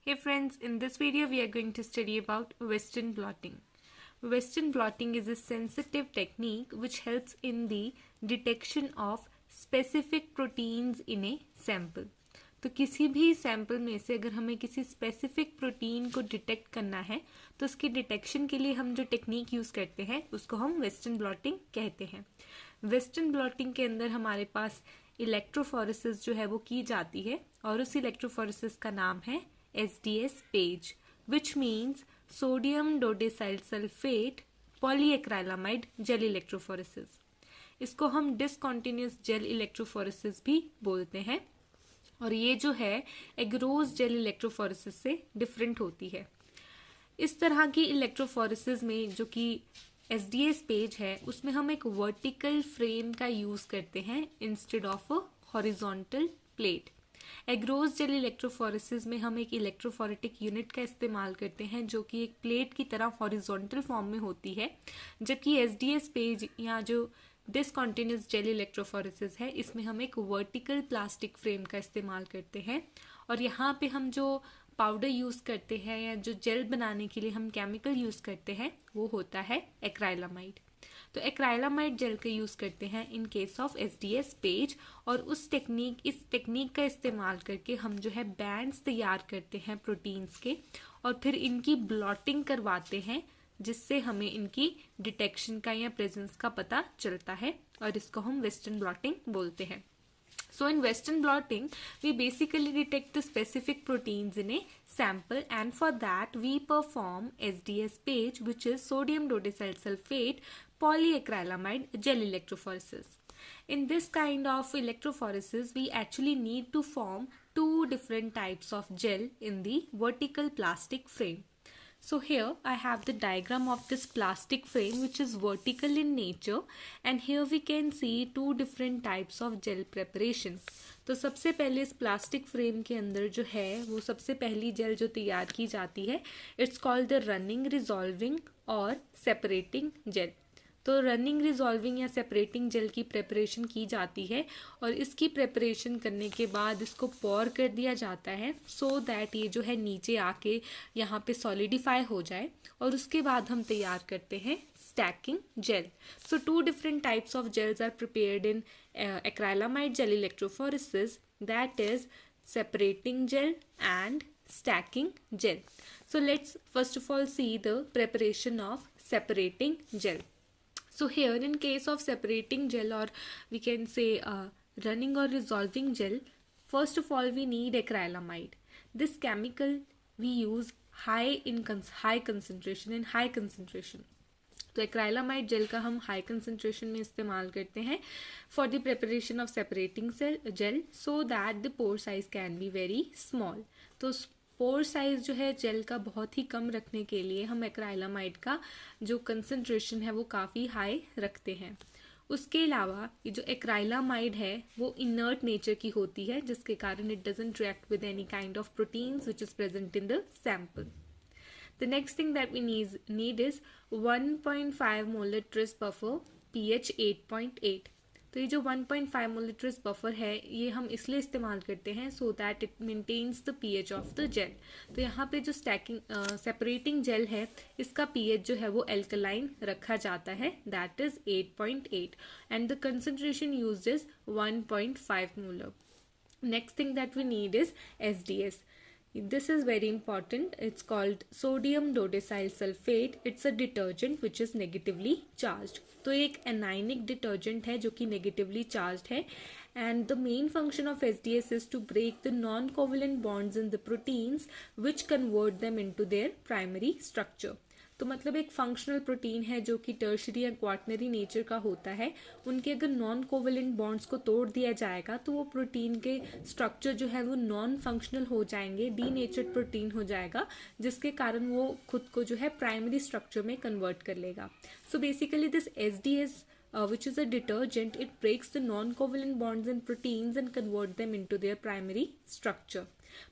Hey friends, in this video we are going to study about Western blotting. Western blotting is a sensitive technique which helps in the detection of specific proteins in a sample. तो किसी भी sample में से अगर हमें किसी specific protein को detect करना है तो उसकी डिटेक्शन के लिए हम जो टेक्निक यूज़ करते हैं उसको हम वेस्टर्न ब्लॉटिंग कहते हैं. वेस्टर्न ब्लॉटिंग के अंदर हमारे पास इलेक्ट्रोफोरेसिस जो है वो की जाती है और उस इलेक्ट्रोफोरेसिस का नाम है SDS page, which means sodium dodecyl sulfate polyacrylamide gel electrophoresis. इसको हम डिसकॉन्टिन्यूस जेल इलेक्ट्रोफोरेसिस भी बोलते हैं और ये जो है एग्रोज जेल इलेक्ट्रोफोरेसिस से डिफरेंट होती है. इस तरह की इलेक्ट्रोफोरेसिस में जो कि SDS पेज है उसमें हम एक वर्टिकल फ्रेम का यूज करते हैं instead of a horizontal plate. एग्रोज gel electrophoresis में हम एक इलेक्ट्रोफोरेटिक यूनिट का इस्तेमाल करते हैं जो कि एक प्लेट की तरह हॉरिजॉन्टल फॉर्म में होती है, जबकि SDS पेज या जो डिसकॉन्टिन्यूस जेल इलेक्ट्रोफोरेसिस है इसमें हम एक वर्टिकल प्लास्टिक फ्रेम का इस्तेमाल करते हैं और यहाँ पे हम जो पाउडर यूज़ करते हैं या जो जेल बनाने के लिए हम केमिकल यूज़ करते हैं वो होता है एक्राइलामाइड. तो एक्राइलामाइड जेल का यूज़ करते हैं in case of SDS page और इस टेक्निक का इस्तेमाल करके हम जो है बैंड्स तैयार करते हैं प्रोटीन्स के और फिर इनकी ब्लॉटिंग करवाते हैं जिससे हमें इनकी डिटेक्शन का या प्रेजेंस का पता चलता है और इसको हम वेस्टर्न ब्लॉटिंग बोलते हैं. So in Western blotting, we basically detect the specific proteins in a sample, and for that we perform SDS page, which is sodium dodecyl sulfate polyacrylamide gel electrophoresis. In this kind of electrophoresis, we actually need to form two different types of gel in the vertical plastic frame. So here I have the diagram of this plastic frame which is vertical in nature, and here we can see two different types of gel preparation. तो सबसे पहले इस plastic frame के अंदर जो है वो सबसे पहली जेल जो तैयार की जाती है it's called the running resolving और सेपरेटिंग जेल. तो रनिंग रिजॉल्विंग या सेपरेटिंग जेल की प्रेपरेशन की जाती है और इसकी प्रेपरेशन करने के बाद इसको पॉर कर दिया जाता है सो दैट ये जो है नीचे आके यहाँ पे सॉलिडिफाई हो जाए और उसके बाद हम तैयार करते हैं stacking gel. So two different types of gels are prepared in acrylamide gel electrophoresis, that is separating gel and stacking gel. So let's first of all see the preparation of separating gel. So here in case of separating gel, or we can say running or resolving gel, first of all we need acrylamide. This chemical we use high concentration. तो एक्राइलामाइड jail का हम high concentration में इस्तेमाल करते हैं for the preparation of separating gel so that the pore size can be very small. तो pore size जो है जेल का बहुत ही कम रखने के लिए हम एक्राइलामाइड का जो कंसंट्रेशन है वो काफ़ी हाई रखते हैं. उसके अलावा ये जो एक्राइलामाइड है वो इनर्ट नेचर की होती है जिसके कारण it doesn't react with any kind of proteins which is present in the sample. The next thing that we need is 1.5 molar tris buffer pH 8.8. तो ये जो 1.5 मोलर ट्रिस बफर है ये हम इसलिए इस्तेमाल करते हैं so that it maintains the pH of the gel. तो यहाँ पे जो सेपरेटिंग जेल है इसका pH जो है वो एल्कलाइन रखा जाता है, that is 8.8 and the concentration used is 1.5 molar. Next thing that we need is SDS. This is very important. It's called sodium dodecyl sulfate. It's a detergent which is negatively charged. तो एक anionic detergent है जो कि negatively charged है and the main function of SDS is to break the non-covalent bonds in the proteins which convert them into their primary structure. तो मतलब एक functional protein है जो कि टर्शरी या क्वाटनरी नेचर का होता है, उनके अगर नॉन कोवेलेंट बॉन्ड्स को तोड़ दिया जाएगा तो वो प्रोटीन के स्ट्रक्चर जो है वो नॉन फंक्शनल हो जाएंगे, डीनेचर्ड प्रोटीन हो जाएगा जिसके कारण वो खुद को जो है प्राइमरी स्ट्रक्चर में कन्वर्ट कर लेगा. So basically this SDS which is a detergent, it breaks the non-covalent bonds in proteins and convert them into their primary structure.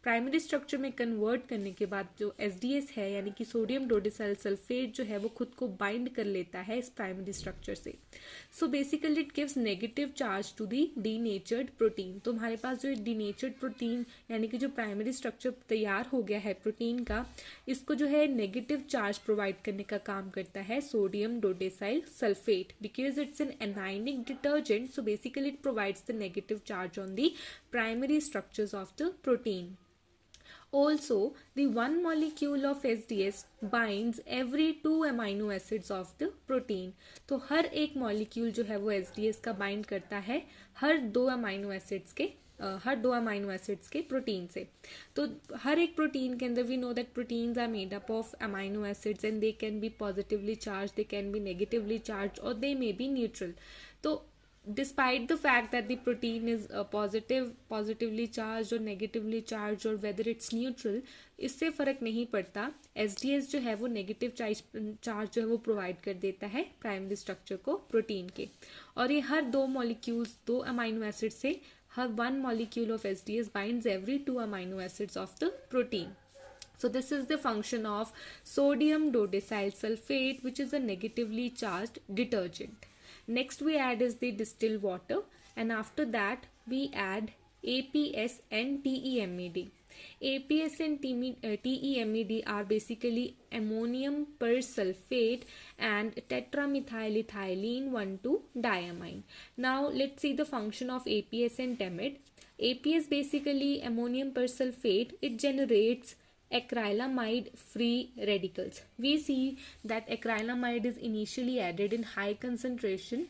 Primary structure में कन्वर्ट करने के बाद जो एसडीएस है यानी कि सोडियम डोडेसाइल सल्फेट जो है वो खुद को बाइंड कर लेता है इस प्राइमरी स्ट्रक्चर से. So basically it gives negative charge to the denatured protein. तो हमारे पास जो डीनेचर्ड प्रोटीन यानी कि जो प्राइमरी स्ट्रक्चर तैयार हो गया है प्रोटीन का, इसको जो है नेगेटिव चार्ज प्रोवाइड करने का काम करता है sodium dodecyl sulphate, because it's an anionic detergent. So basically it provides the negative charge on the primary structures of the protein. Also, the one molecule of SDS binds every 2 amino acids of the protein. तो हर एक molecule जो है वो SDS का bind करता है हर 2 amino acids के प्रोटीन से. तो हर एक प्रोटीन के अंदर we know that proteins are made up of amino acids and they can be positively charge, they can be negatively charge और दे मे बी न्यूट्रल. तो despite the fact that the protein is positively charged or negatively charged or whether it's neutral, इससे फ़र्क नहीं पड़ता. SDS जो है वो negative charge जो है वो प्रोवाइड कर देता है प्राइमरी स्ट्रक्चर को प्रोटीन के. और ये हर 2 मॉलिक्यूल्स 2 अमाइनो एसिड से हर 1 molecule of SDS binds every 2 amino acids of the protein. So this is the function of sodium dodecyl sulfate, which is a negatively charged detergent. Next we add is the distilled water, and after that we add APS and TEMED. APS and TEMED are basically ammonium persulfate and tetramethylethylene 1,2-diamine. Now let's see the function of APS and TEMED. APS basically ammonium persulfate, it generates acrylamide free radicals. We see that acrylamide is initially added in high concentration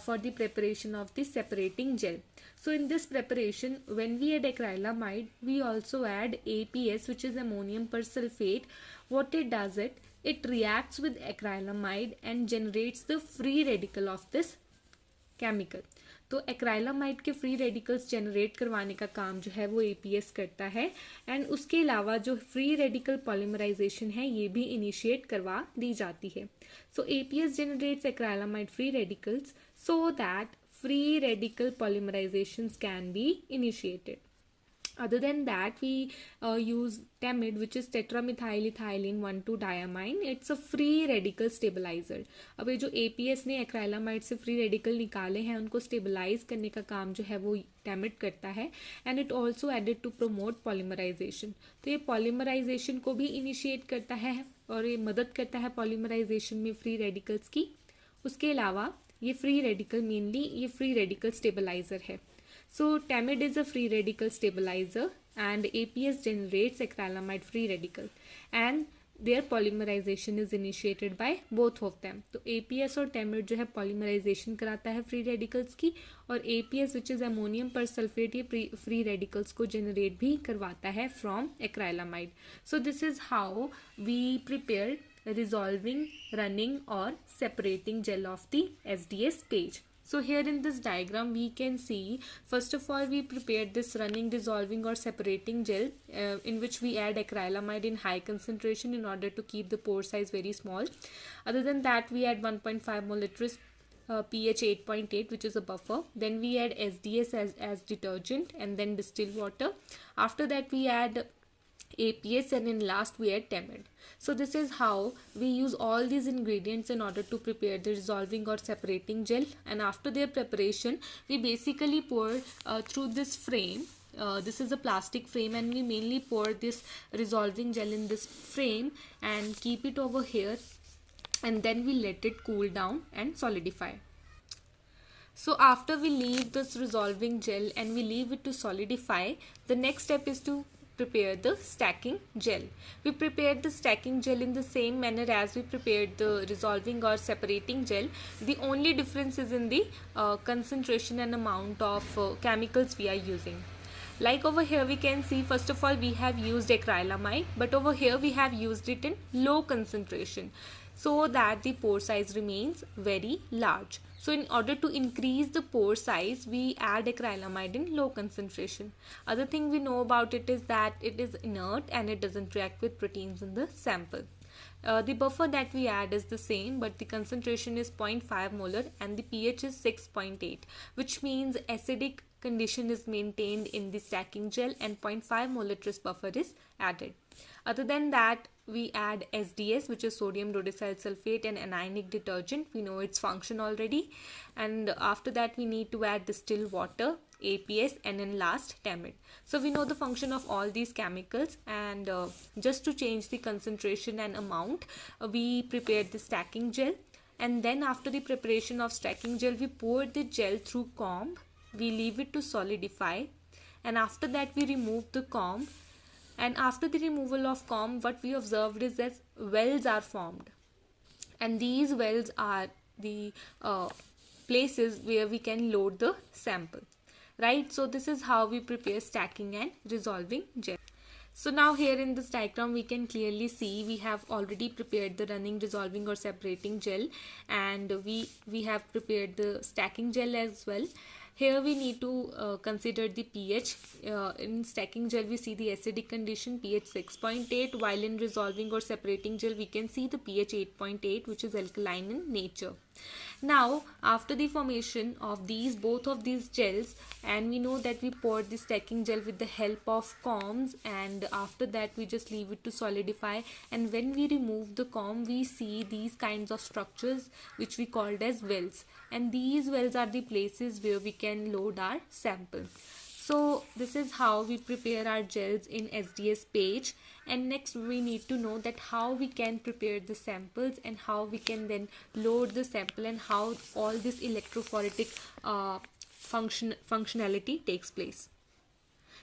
for the preparation of the separating gel. So in this preparation, when we add acrylamide, we also add APS, which is ammonium persulfate. What it does, it reacts with acrylamide and generates the free radical of this chemical. तो एक्राइलामाइड के free radicals generate करवाने का काम जो है वो APS करता है, एंड उसके अलावा जो फ्री रेडिकल पॉलीमराइजेशन है ये भी इनिशिएट करवा दी जाती है. So APS generates acrylamide free radicals so that free radical polymerisations can be initiated. Other than that, we use TEMED, which is tetramethylethylene 1,2-diamine. It's a free radical stabilizer. अब ये जो APS ने एक्राइलामाइड से free radical निकाले हैं उनको stabilise करने का काम जो है वो TEMED करता है, and it also added to promote polymerization. तो ये पॉलीमराइजेशन को भी इनिशिएट करता है और ये मदद करता है पॉलीमराइजेशन में फ्री रेडिकल्स की. उसके अलावा ये फ्री रेडिकल मेनली ये फ्री रेडिकल स्टेबलाइजर है. So TEMED is a free radical stabilizer and APS generates acrylamide free radical and their polymerization is initiated by both of them. तो APS और TEMED जो है polymerization कराता है free radicals की, और APS which is ammonium persulfate ये free radicals को generate भी करवाता है from acrylamide. So this is how we prepare resolving, running or separating gel of the SDS page. So here in this diagram we can see, first of all we prepared this running, dissolving or separating gel in which we add acrylamide in high concentration in order to keep the pore size very small. Other than that, we add 1.5 mol liters pH 8.8 which is a buffer. Then we add SDS as detergent and then distilled water. After that we add APS and in last we add TEMED. So this is how we use all these ingredients in order to prepare the dissolving or separating gel, and after their preparation we basically pour through this frame. This is a plastic frame and we mainly pour this resolving gel in this frame and keep it over here, and then we let it cool down and solidify. So after we leave this resolving gel and we leave it to solidify, the next step is to prepare the stacking gel. We prepared the stacking gel in the same manner as we prepared the resolving or separating gel. The only difference is in the concentration and amount of chemicals we are using. Like over here we can see, first of all we have used acrylamide, but over here we have used it in low concentration so that the pore size remains very large. So in order to increase the pore size, we add acrylamide in low concentration. Other thing we know about it is that it is inert and it doesn't react with proteins in the sample. The buffer that we add is the same, but the concentration is 0.5 molar and the pH is 6.8, which means acidic condition is maintained in the stacking gel and 0.5 molar tris buffer is added. Other than that, we add SDS, which is sodium rhodecyl sulfate, and anionic detergent. We know its function already. And after that, we need to add distilled water, APS, and then last tamid. So we know the function of all these chemicals, and just to change the concentration and amount, we prepared the stacking gel. And then after the preparation of stacking gel, we pour the gel through comb. We leave it to solidify, and after that we remove the comb. And after the removal of comb, what we observed is that wells are formed, and these wells are the places where we can load the sample, right? So this is how we prepare stacking and resolving gel. So now here in this diagram we can clearly see we have already prepared the running, dissolving or separating gel, and we have prepared the stacking gel as well. Here we need to consider the pH. In stacking gel we see the acidic condition pH 6.8, while in resolving or separating gel we can see the pH 8.8, which is alkaline in nature. Now after the formation of both of these gels, and we know that we poured the stacking gel with the help of combs, and after that we just leave it to solidify, and when we remove the comb we see these kinds of structures which we called as wells, and these wells are the places where we can load our sample. So this is how we prepare our gels in SDS page. And next we need to know that how we can prepare the samples and how we can then load the sample, and how all this electrophoretic functionality takes place.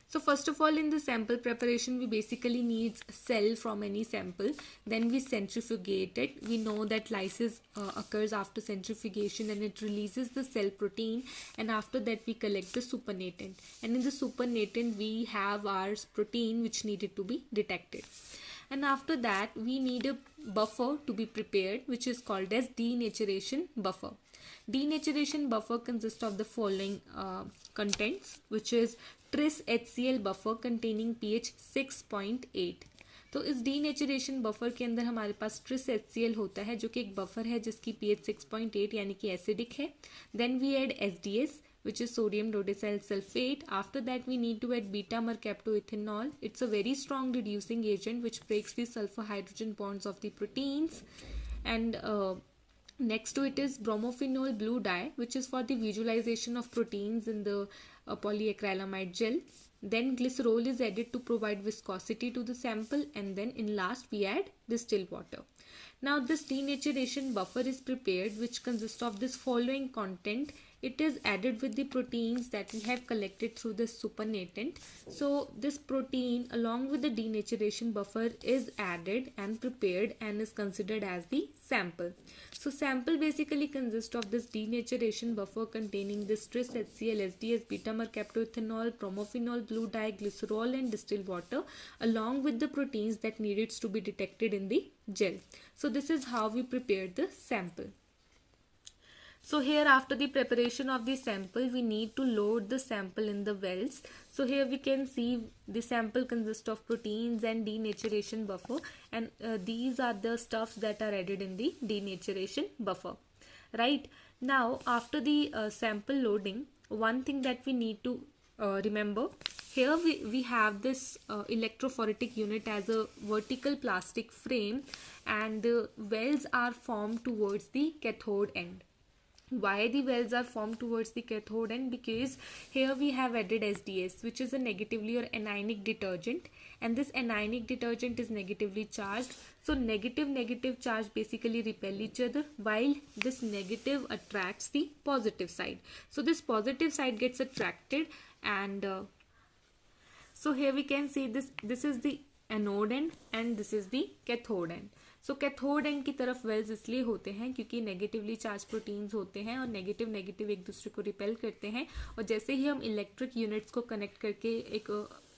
So first of all, in the sample preparation, we basically need cell from any sample. Then we centrifugate it. We know that lysis occurs after centrifugation and it releases the cell protein. And after that, we collect the supernatant. And in the supernatant, we have our protein which needed to be detected. And after that, we need a buffer to be prepared, which is called as denaturation buffer. Denaturation buffer consists of the following contents, which is tris HCl buffer containing pH 6.8. तो इस denaturation buffer के अंदर हमारे पास tris HCl होता है, जो कि एक बफर है जिसकी pH 6.8 यानी कि एसिडिक है. Then we add SDS, which is sodium rhodecyl sulfate. After that we need to add beta mercaptoethanol. It's a very strong reducing agent which breaks the sulfur hydrogen bonds of the proteins. And next to it is bromophenol blue dye, which is for the visualization of proteins in the polyacrylamide gel. Then glycerol is added to provide viscosity to the sample, and then in last we add distilled water. Now this denaturation buffer is prepared, which consists of this following content. It is added with the proteins that we have collected through the supernatant. So this protein along with the denaturation buffer is added and prepared and is considered as the sample. So sample basically consists of this denaturation buffer containing this tris HCl, SDS, beta mercaptoethanol, bromophenol blue dye, glycerol and distilled water, along with the proteins that needed to be detected in the gel. So this is how we prepared the sample. So here after the preparation of the sample, we need to load the sample in the wells. So here we can see the sample consists of proteins and denaturation buffer, and these are the stuffs that are added in the denaturation buffer. Right now after the sample loading, one thing that we need to remember, here we have this electrophoretic unit as a vertical plastic frame, and the wells are formed towards the cathode end. Why the wells are formed towards the cathode end? Because here we have added SDS, which is a negatively or anionic detergent, and this anionic detergent is negatively charged. So negative charge basically repel each other, while this negative attracts the positive side. So this positive side gets attracted, and so here we can see this is the anode end and this is the cathode end. So cathode and की तरफ Wales इसलिए होते हैं क्योंकि negatively charge proteins होते हैं और negative एक दूसरे को रिपेल करते हैं, और जैसे ही हम इलेक्ट्रिक यूनिट्स को कनेक्ट करके एक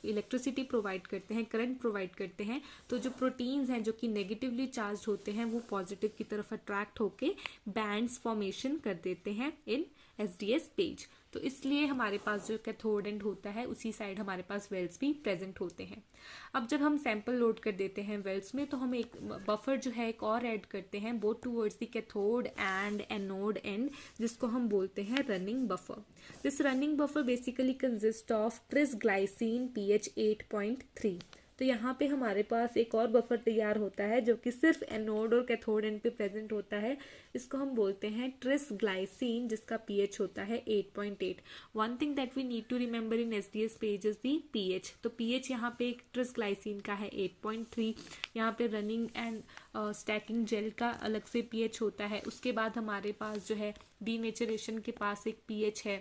इलेक्ट्रिसिटी प्रोवाइड करते हैं, करंट प्रोवाइड करते हैं, तो जो प्रोटीन्स हैं जो कि नेगेटिवली चार्ज होते हैं वो पॉजिटिव की तरफ अट्रैक्ट होके बैंड्स फॉर्मेशन कर देते हैं इन SDS पेज। तो इसलिए हमारे पास जो कैथोड एंड होता है उसी साइड हमारे पास वेल्स भी प्रेजेंट होते हैं। अब जब हम सैंपल लोड कर देते हैं वेल्स में तो हम एक बफर जो है एक और ऐड करते हैं both towards the cathode and anode end, जिसको हम बोलते हैं running buffer. This running buffer basically consist of tris glycine pH 8.3। तो यहाँ पे हमारे पास एक और बफर तैयार होता है जो कि सिर्फ एनोड और कैथोड एंड पे प्रेजेंट होता है। इसको हम बोलते हैं ट्रिस ग्लाइसिन, जिसका pH होता है 8.8। One thing that we need to remember in SDS page is the pH। तो pH यहाँ पे ट्रिस ग्लाइसिन का है 8.3। यहाँ पे रनिंग एंड स्टैकिंग जेल का अलग से pH होता है। उसके बाद हमारे पास जो है डीनेचरेशन के पास एक pH है,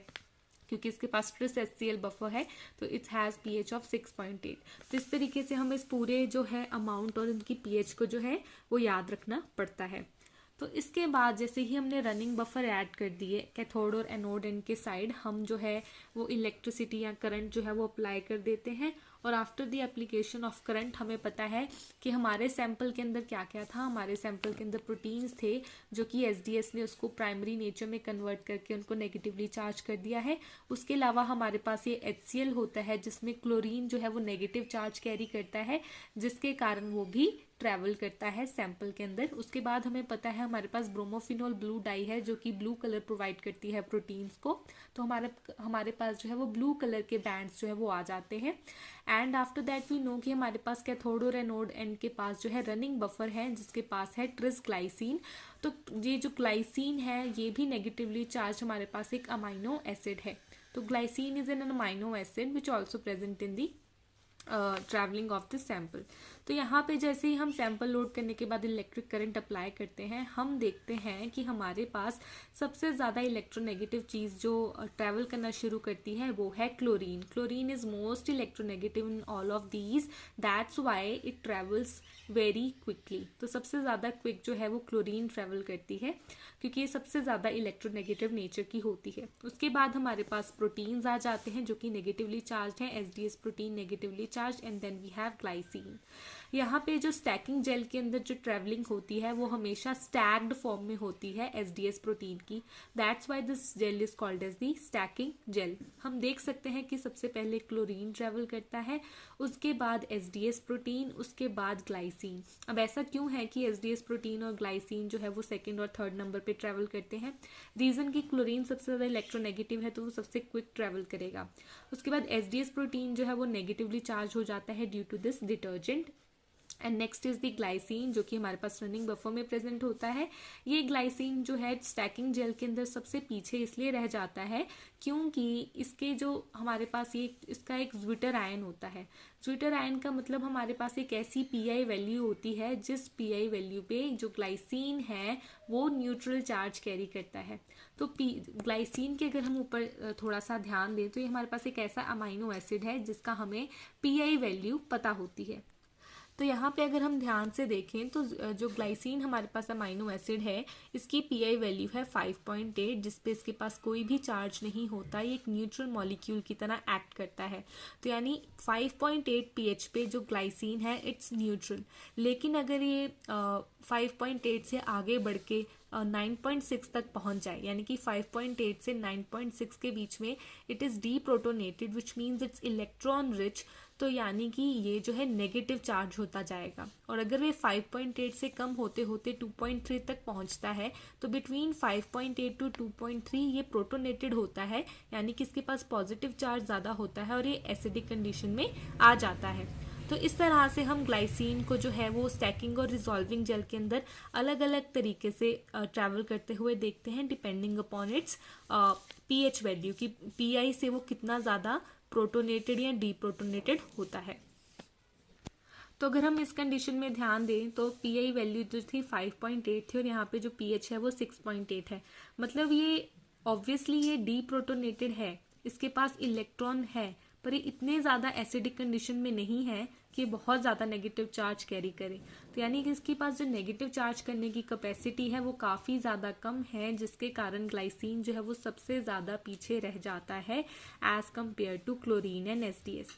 क्योंकि इसके पास ट्रिस HCl बफर है तो इट हैज़ pH ऑफ 6.8। तो इस तरीके से हम इस पूरे जो है अमाउंट और इनकी pH को जो है वो याद रखना पड़ता है। तो इसके बाद जैसे ही हमने रनिंग बफर ऐड कर दिए कैथोड और एनोड एंड के साइड, हम जो है वो इलेक्ट्रिसिटी या करंट जो है वो अप्लाई कर देते हैं। और after the application of current हमें पता है कि हमारे सैंपल के अंदर क्या क्या था। हमारे सैंपल के अंदर प्रोटीन्स थे जो कि SDS ने उसको प्राइमरी नेचर में कन्वर्ट करके उनको नेगेटिवली चार्ज कर दिया है। उसके अलावा हमारे पास ये HCl होता है जिसमें क्लोरीन जो है वो नेगेटिव चार्ज कैरी करता है, जिसके कारण वो भी ट्रैवल करता है सैंपल के अंदर। उसके बाद हमें पता है हमारे पास ब्रोमोफिनोल ब्लू डाई है जो कि ब्लू कलर प्रोवाइड करती है प्रोटीन्स को। तो हमारे पास जो है वो ब्लू कलर के बैंड्स जो है वो आ जाते हैं। And after that we know कि हमारे पास कैथोड और एनोड एंड के पास जो है रनिंग बफर है जिसके पास है ट्रिस ग्लाइसिन। तो ये जो ग्लाइसिन है ये भी नेगेटिवली चार्ज हमारे पास एक अमाइनो एसिड है। तो glycine is an amino acid which also present in the travelling of the sample. तो यहाँ पे जैसे ही हम सैंपल लोड करने के बाद इलेक्ट्रिक करंट अप्लाई करते हैं, हम देखते हैं कि हमारे पास सबसे ज़्यादा इलेक्ट्रोनेगेटिव चीज़ जो ट्रैवल करना शुरू करती है वो है chlorine. Chlorine is most electronegative in all of these, that's why it travels very quickly. तो सबसे ज़्यादा क्विक जो है वो क्लोरीन ट्रैवल करती है क्योंकि ये सबसे ज़्यादा इलेक्ट्रोनेगेटिव नेचर की होती है। उसके बाद हमारे पास प्रोटीन्स आ जाते हैं जो कि नेगेटिवली चार्ज हैं, SDS protein negatively charge, and then we have glycine. यहाँ पे जो स्टैकिंग जेल के अंदर जो ट्रैवलिंग होती है वो हमेशा स्टैक्ड फॉर्म में होती है SDS प्रोटीन की, that's why this gel is called as the stacking gel. हम देख सकते हैं कि सबसे पहले क्लोरीन ट्रैवल करता है, उसके बाद SDS प्रोटीन, उसके बाद ग्लाइसिन। अब ऐसा क्यों है कि SDS प्रोटीन और ग्लाइसिन जो है वो सेकेंड और थर्ड नंबर पे ट्रैवल करते हैं? रीज़न कि क्लोरीन सबसे ज़्यादा इलेक्ट्रोनेगेटिव है तो वो सबसे क्विक ट्रैवल करेगा। उसके बाद SDS प्रोटीन जो है वो नेगेटिवली चार्ज हो जाता है due to this detergent. And next is the glycine जो कि हमारे पास रनिंग बफर में प्रेजेंट होता है। ये ग्लाइसिन जो है स्टैकिंग जेल के अंदर सबसे पीछे इसलिए रह जाता है क्योंकि इसके जो हमारे पास ये इसका एक ज्विटर आयन होता है। ज्विटर आयन का मतलब हमारे पास एक ऐसी PI वैल्यू होती है जिस PI वैल्यू पे जो ग्लाइसिन है वो न्यूट्रल चार्ज कैरी करता है। तो ग्लाइसिन के अगर हम ऊपर थोड़ा सा ध्यान दें तो ये हमारे पास एक ऐसा अमाइनो एसिड है जिसका हमें PI वैल्यू पता होती है। तो यहाँ पे अगर हम ध्यान से देखें तो जो ग्लाइसिन हमारे पास अमाइनो एसिड है इसकी PI वैल्यू है 5.8, जिसपे इसके पास कोई भी चार्ज नहीं होता, ये एक न्यूट्रल मॉलिक्यूल की तरह एक्ट करता है। तो यानी 5.8 pH पे जो ग्लाइसिन है इट्स न्यूट्रल। लेकिन अगर ये 5.8 से आगे बढ़ के 9.6 तक पहुंच जाए, यानी कि 5.8 से 9.6 के बीच में it is deprotonated which means it's electron rich, तो यानी कि ये जो है नेगेटिव चार्ज होता जाएगा। और अगर ये 5.8 से कम होते होते 2.3 तक पहुंचता है तो बिटवीन 5.8 टू 2.3 ये प्रोटोनेटेड होता है, यानी कि इसके पास पॉजिटिव चार्ज ज़्यादा होता है और ये एसिडिक कंडीशन में आ जाता है। तो इस तरह से हम ग्लाइसिन को जो है वो स्टैकिंग और रिजॉल्विंग जेल के अंदर अलग अलग तरीके से ट्रैवल करते हुए देखते हैं depending upon its pH value कि PI से वो कितना ज़्यादा प्रोटोनेटेड या डीप्रोटोनेटेड होता है। तो अगर हम इस कंडीशन में ध्यान दें तो PI वैल्यू जो थी 5.8 थी और यहाँ पे जो pH है वो 6.8 है। मतलब ये ऑब्वियसली ये डीप्रोटोनेटेड है, इसके पास इलेक्ट्रॉन है, पर ये इतने ज़्यादा एसिडिक कंडीशन में नहीं है कि बहुत ज़्यादा नेगेटिव चार्ज कैरी करे। तो यानी कि इसके पास जो नेगेटिव चार्ज करने की कैपेसिटी है वो काफ़ी ज़्यादा कम है, जिसके कारण ग्लाइसिन जो है वो सबसे ज़्यादा पीछे रह जाता है as compare to chlorine and SDS।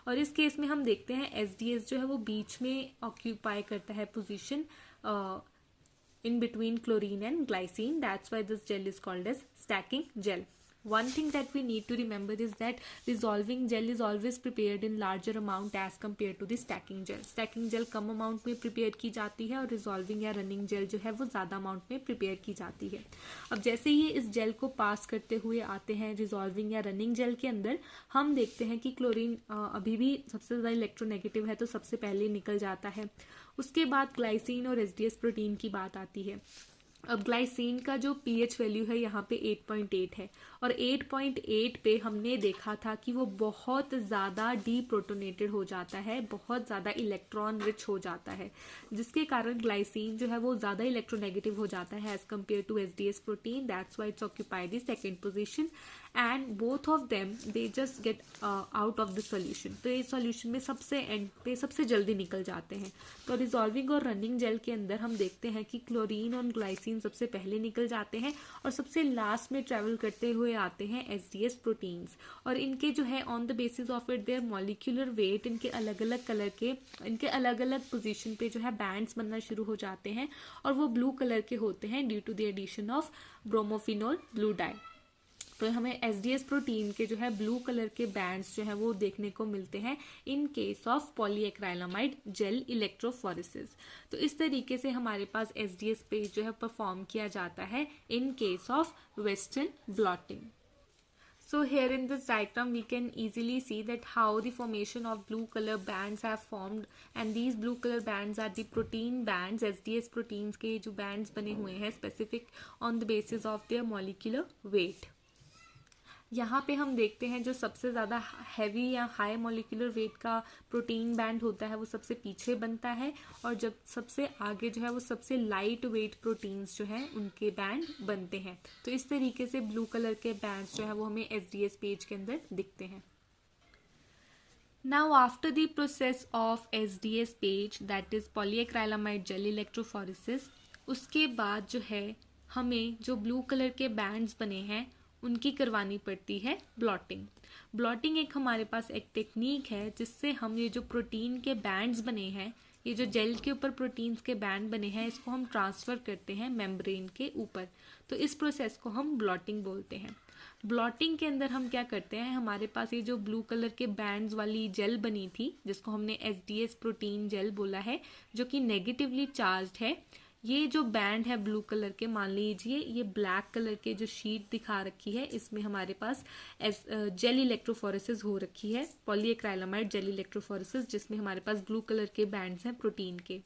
और इस केस में हम देखते हैं SDS जो है वो बीच में ऑक्यूपाई करता है position in between chlorine and glycine, that's why this gel is called as stacking gel। One thing that we need to remember is that dissolving gel is always prepared in larger amount as compared to the stacking gel. Stacking gel come amount में prepare की जाती है और resolving या running jail जो है वो ज़्यादा अमाउंट में प्रिपेयर की जाती है. अब जैसे ही इस जेल को पास करते हुए आते हैं रिजॉल्विंग या रनिंग जेल के अंदर, हम देखते हैं कि क्लोरीन अभी भी सबसे ज़्यादा इलेक्ट्रोनेगेटिव है तो सबसे पहले निकल जाता है. उसके बाद ग्लाइसिन और एसडीएस प्रोटीन की बात आती है. अब ग्लाइसिन का जो पीएच वैल्यू है यहाँ पे 8.8 है और 8.8 पे हमने देखा था कि वो बहुत ज़्यादा डीप्रोटोनेटेड हो जाता है, बहुत ज़्यादा इलेक्ट्रॉन रिच हो जाता है, जिसके कारण ग्लाइसिन जो है वो ज़्यादा इलेक्ट्रोनेगेटिव हो जाता है as compare to SDS protein. That's why it's occupied the second position and both of them they just get out of the solution. तो ये सोल्यूशन में सबसे एंड पे सबसे जल्दी निकल जाते हैं. तो रिजॉल्विंग और रनिंग जेल के अंदर हम देखते हैं कि क्लोरीन और ग्लाइसिन सबसे पहले निकल जाते हैं और सबसे लास्ट में ट्रेवल करते हुए आते हैं एसडीएस प्रोटीन्स. और इनके जो है on the basis of it their molecular weight, इनके अलग अलग कलर के, इनके अलग अलग पोजीशन पे जो है बैंड्स बनना शुरू हो जाते हैं और वो ब्लू कलर के होते हैं due to the addition of bromophenol blue dye. तो हमें एसडीएस प्रोटीन के जो है ब्लू कलर के बैंड्स जो है वो देखने को मिलते हैं in case of polyacrylamide gel electrophoresis. तो इस तरीके से हमारे पास एसडीएस पेज जो है परफॉर्म किया जाता है इन case of western blotting. So here in this diagram we can easily see that how the formation of blue color bands have formed, and these blue color bands are the protein bands. SDS proteins के जो bands बने हुए हैं specific on the basis of their molecular weight. यहाँ पे हम देखते हैं जो सबसे ज़्यादा हैवी या हाई मॉलिक्यूलर वेट का प्रोटीन बैंड होता है वो सबसे पीछे बनता है और जब सबसे आगे जो है वो सबसे लाइट वेट प्रोटीन्स जो है उनके बैंड बनते हैं. तो इस तरीके से ब्लू कलर के बैंड्स जो है वो हमें एसडीएस पेज के अंदर दिखते हैं. Now after the process of SDS page, that is polyacrylamide gel electrophoresis, उसके बाद जो है हमें जो ब्लू कलर के बैंड्स बने हैं उनकी करवानी पड़ती है ब्लॉटिंग. ब्लॉटिंग एक हमारे पास एक टेक्निक है जिससे हम ये जो प्रोटीन के बैंड्स बने हैं, ये जो जेल के ऊपर प्रोटीन्स के बैंड बने हैं, इसको हम ट्रांसफ़र करते हैं मेम्ब्रेन के ऊपर. तो इस प्रोसेस को हम ब्लॉटिंग बोलते हैं. ब्लॉटिंग के अंदर हम क्या करते हैं, हमारे पास ये जो ब्लू कलर के बैंड्स वाली जेल बनी थी जिसको हमने एसडीएस प्रोटीन जेल बोला है, जो कि नेगेटिवली चार्ज्ड है. ये जो बैंड है ब्लू कलर के, मान लीजिए ये ब्लैक कलर के जो शीट दिखा रखी है, इसमें हमारे पास जेल इलेक्ट्रोफोरेसिस हो रखी है, पॉलीएक्राइलामाइड जेल इलेक्ट्रोफोरेसिस, जिसमें हमारे पास ब्लू कलर के बैंड्स हैं प्रोटीन के.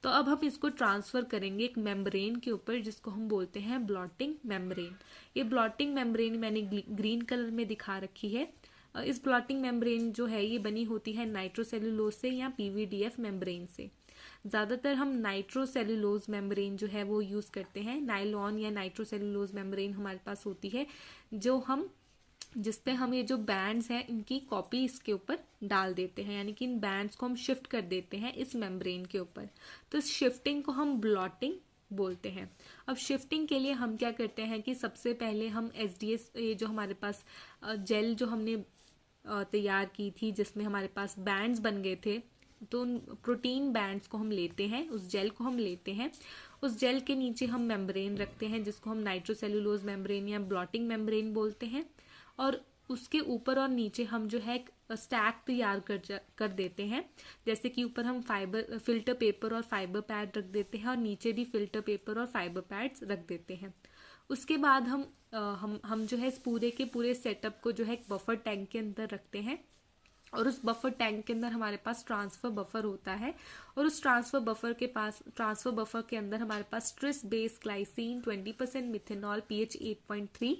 तो अब हम इसको ट्रांसफ़र करेंगे एक मेम्ब्रेन के ऊपर जिसको हम बोलते हैं ब्लॉटिंग मेम्ब्रेन. ये ब्लॉटिंग मेम्ब्रेन मैंने ग्रीन कलर में दिखा रखी है. इस ब्लॉटिंग मेम्ब्रेन जो है ये बनी होती है नाइट्रोसेलुलोज से या पीवीडीएफ मेम्ब्रेन से. ज़्यादातर हम नाइट्रोसेलुलोज मेम्ब्रेन जो है वो यूज़ करते हैं. नाइलॉन या नाइट्रोसेलुलोज मेम्ब्रेन हमारे पास होती है जो हम जिस पे हम ये जो बैंड्स हैं इनकी कॉपी इसके ऊपर डाल देते हैं, यानी कि इन बैंड्स को हम शिफ्ट कर देते हैं इस मेम्ब्रेन के ऊपर. तो इस शिफ्टिंग को हम ब्लॉटिंग बोलते हैं. अब शिफ्टिंग के लिए हम क्या करते हैं कि सबसे पहले हम एसडीएस ये जो हमारे पास जेल जो हमने तैयार की थी जिसमें हमारे पास बैंड्स बन गए थे, तो उन प्रोटीन बैंड्स को हम लेते हैं, उस जेल को हम लेते हैं. उस जेल के नीचे हम मेम्ब्रेन रखते हैं जिसको हम नाइट्रोसेलुलोज मेम्ब्रेन या ब्लॉटिंग मेम्ब्रेन बोलते हैं. और उसके ऊपर और नीचे हम जो है स्टैक तैयार कर देते हैं. जैसे कि ऊपर हम फिल्टर पेपर और फाइबर पैड रख देते हैं और नीचे भी फिल्टर पेपर और फाइबर पैड्स रख देते हैं. उसके बाद हम जो है इस पूरे के पूरे सेटअप को जो है एक बफर टैंक के अंदर रखते हैं और उस बफर टैंक के अंदर हमारे पास ट्रांसफ़र बफर होता है और उस ट्रांसफ़र बफर के अंदर हमारे पास Tris base glycine 20% methanol pH 8.3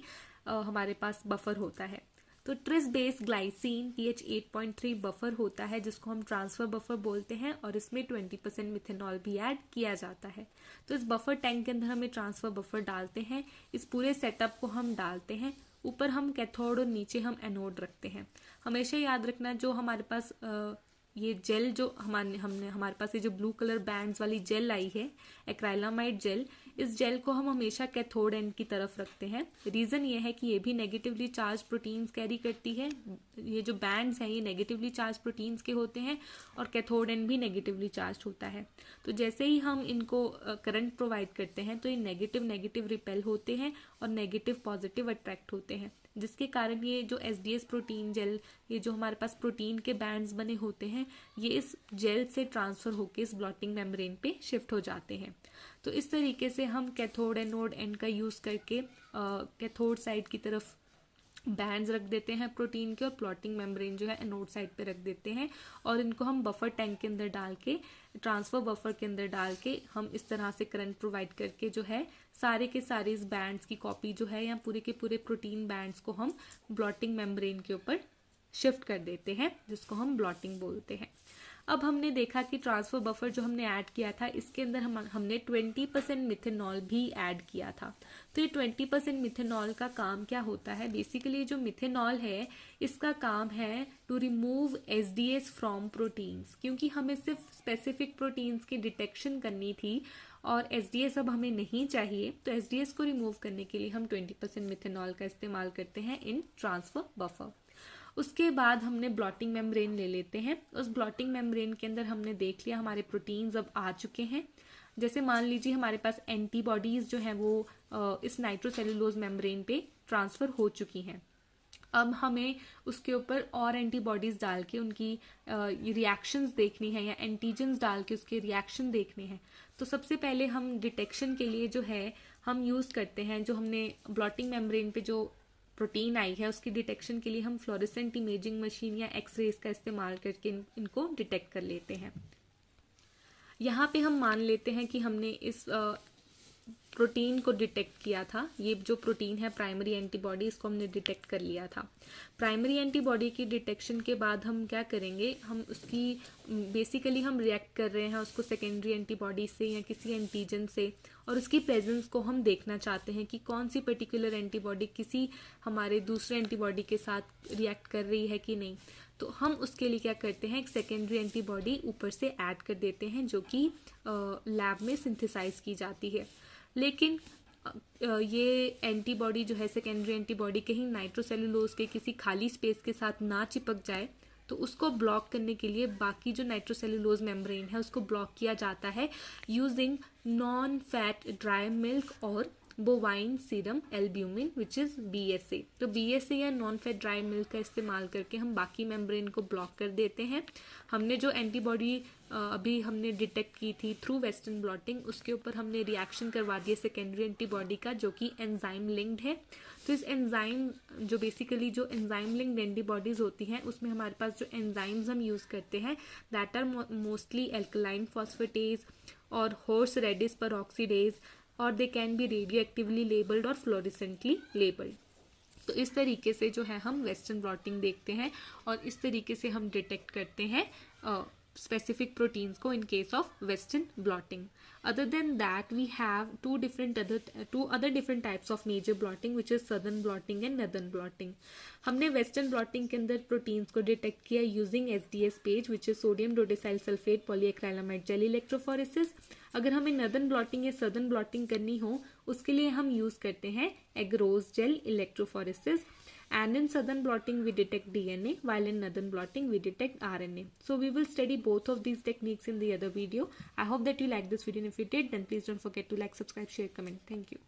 हमारे पास बफर होता है. तो Tris base glycine pH 8.3 buffer होता है जिसको हम ट्रांसफ़र बफर बोलते हैं और इसमें 20% मिथेनॉल भी ऐड किया जाता है. तो इस बफर टैंक के अंदर हमें ट्रांसफ़र बफर डालते हैं, इस पूरे सेटअप को हम डालते हैं. ऊपर हम कैथोड और नीचे हम एनोड रखते हैं. हमेशा याद रखना जो हमारे पास ये जेल जो हमारे पास ये जो ब्लू कलर बैंड्स वाली जेल आई है एक्राइलामाइड जेल, इस जेल को हम हमेशा कैथोड एंड की तरफ रखते हैं. रीज़न ये है कि ये भी नेगेटिवली चार्ज प्रोटीन्स कैरी करती है ये जो बैंड्स हैं ये नेगेटिवली चार्ज प्रोटीन्स के होते हैं और कैथोड एंड भी नेगेटिवली चार्ज होता है। तो जैसे ही हम इनको करंट प्रोवाइड करते हैं तो ये नेगेटिव नेगेटिव रिपेल होते हैं और नेगेटिव पॉजिटिव अट्रैक्ट होते हैं, जिसके कारण ये जो एसडीएस प्रोटीन जेल, ये जो हमारे पास प्रोटीन के बैंड्स बने होते हैं, ये इस जेल से ट्रांसफर होकर इस ब्लॉटिंग मेम्ब्रेन पे शिफ्ट हो जाते हैं। तो इस तरीके से हम कैथोड एनोड एंड का यूज़ करके कैथोड साइड की तरफ बैंड्स रख देते हैं प्रोटीन के और प्लॉटिंग मेम्ब्रेन जो है एनोड साइड पे रख देते हैं, और इनको हम बफर टैंक के अंदर डाल के, ट्रांसफर बफर के अंदर डाल के हम इस तरह से करंट प्रोवाइड करके जो है सारे के सारे इस बैंड्स की कॉपी जो है या पूरे के पूरे प्रोटीन बैंड्स को हम ब्लॉटिंग मेम्ब्रेन के ऊपर शिफ्ट कर देते हैं, जिसको हम ब्लॉटिंग बोलते हैं। अब हमने देखा कि ट्रांसफर बफर जो हमने ऐड किया था इसके अंदर हमने 20% मिथेनॉल भी ऐड किया था। तो ये 20% मिथेनॉल का काम क्या होता है? बेसिकली जो मिथेनॉल है इसका काम है to remove SDS from proteins, क्योंकि हमें सिर्फ स्पेसिफिक प्रोटीन्स की डिटेक्शन करनी थी और एसडीएस अब हमें नहीं चाहिए, तो एसडीएस को रिमूव करने के लिए हम 20% मिथेनॉल का इस्तेमाल करते हैं इन ट्रांसफर बफर। उसके बाद हमने ब्लॉटिंग मेम्ब्रेन ले लेते हैं। उस ब्लॉटिंग मेम्ब्रेन के अंदर हमने देख लिया हमारे प्रोटीन्स अब आ चुके हैं। जैसे मान लीजिए हमारे पास एंटीबॉडीज जो हैं वो इस नाइट्रोसेलुलोज मेम्ब्रेन पे ट्रांसफर हो चुकी हैं। अब हमें उसके ऊपर और एंटीबॉडीज डाल के उनकी रिएक्शंस देखनी है या एंटीजन्स डाल के उसके रिएक्शन देखने हैं। तो सबसे पहले हम डिटेक्शन के लिए जो है हम यूज़ करते हैं, जो हमने ब्लॉटिंग मेम्ब्रेन पे जो प्रोटीन आई है उसकी डिटेक्शन के लिए हम फ्लोरेसेंट इमेजिंग मशीन या एक्सरेज का इस्तेमाल करके इनको डिटेक्ट कर लेते हैं। यहाँ पे हम मान लेते हैं कि हमने इस प्रोटीन को डिटेक्ट किया था। ये जो प्रोटीन है प्राइमरी एंटीबॉडी, इसको हमने डिटेक्ट कर लिया था। प्राइमरी एंटीबॉडी की डिटेक्शन के बाद हम क्या करेंगे, हम उसकी बेसिकली हम रिएक्ट कर रहे हैं उसको सेकेंडरी एंटीबॉडी से या किसी एंटीजन से, और उसकी प्रेजेंस को हम देखना चाहते हैं कि कौन सी पर्टिकुलर एंटीबॉडी किसी हमारे दूसरे एंटीबॉडी के साथ रिएक्ट कर रही है कि नहीं। तो हम उसके लिए क्या करते हैं, एक सेकेंडरी एंटीबॉडी ऊपर से ऐड कर देते हैं जो कि लैब में सिंथेसाइज की जाती है। लेकिन ये एंटीबॉडी जो है सेकेंडरी एंटीबॉडी कहीं नाइट्रोसेलुलोज के किसी खाली स्पेस के साथ ना चिपक जाए, तो उसको ब्लॉक करने के लिए बाकी जो नाइट्रोसेलुलोज मेम्ब्रेन है उसको ब्लॉक किया जाता है using non fat dry milk और bovine serum albumin which is BSA। तो BSA या नॉन फैट ड्राई मिल्क का इस्तेमाल करके हम बाकी मेम्ब्रेन को ब्लॉक कर देते हैं। हमने जो एंटीबॉडी अभी हमने डिटेक्ट की थी थ्रू वेस्टर्न ब्लॉटिंग, उसके ऊपर हमने रिएक्शन करवा दिया सेकेंडरी एंटीबॉडी का जो कि एंजाइम लिंक्ड है। तो इस एंजाइम जो बेसिकली जो एंजाइम लिंक्ड एंटीबॉडीज होती हैं उसमें हमारे पास जो एंजाइम्स हम यूज़ करते हैं that are mostly alkaline phosphatase और हॉर्स रेडिस परऑक्सीडेज, और they can be radio actively labelled और फ्लोरेसेंटली लेबल्ड। तो इस तरीके से जो है हम वेस्टर्न ब्लॉटिंग देखते हैं और इस तरीके से हम डिटेक्ट करते हैं specific proteins को in case of western blotting. Other than that, we have two other different types of major blotting, which is southern blotting and northern blotting. हमने western blotting के अंदर proteins को detect किया using SDS page, which is sodium dodecyl sulfate polyacrylamide gel electrophoresis. अगर हमें northern blotting या southern blotting करनी हो उसके लिए हम use करते हैं agarose gel electrophoresis. And in southern blotting we detect DNA, while in northern blotting we detect RNA. So we will study both of these techniques in the other video. I hope that you liked this video, and if you did then please don't forget to like, subscribe, share, comment. Thank you.